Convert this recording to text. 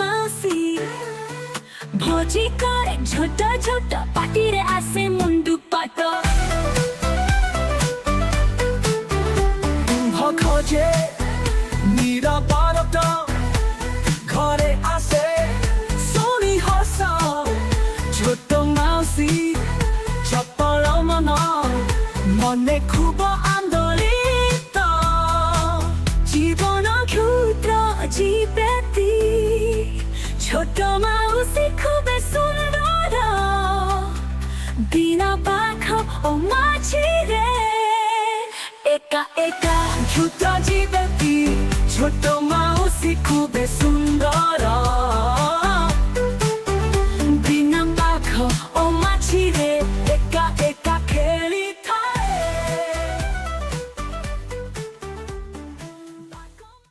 মাউসি ভোজি করে ছোট ছোট পাটিরে আসে মুন্ডু পাট খোঁজে নিরাপত্তা ঘরে আসে সোনি হস ছোট মাউসি চপল মন মনে খুব আন্দোলিত জীবন ক্ষুদ্র জীবেতি ছোট মাউসি খুব সুন্দর বিনা পাখ ও মাঝিরে একা একা ক্ষুদ্র জীবেতি ছোট মাউসি খুব সুন্দর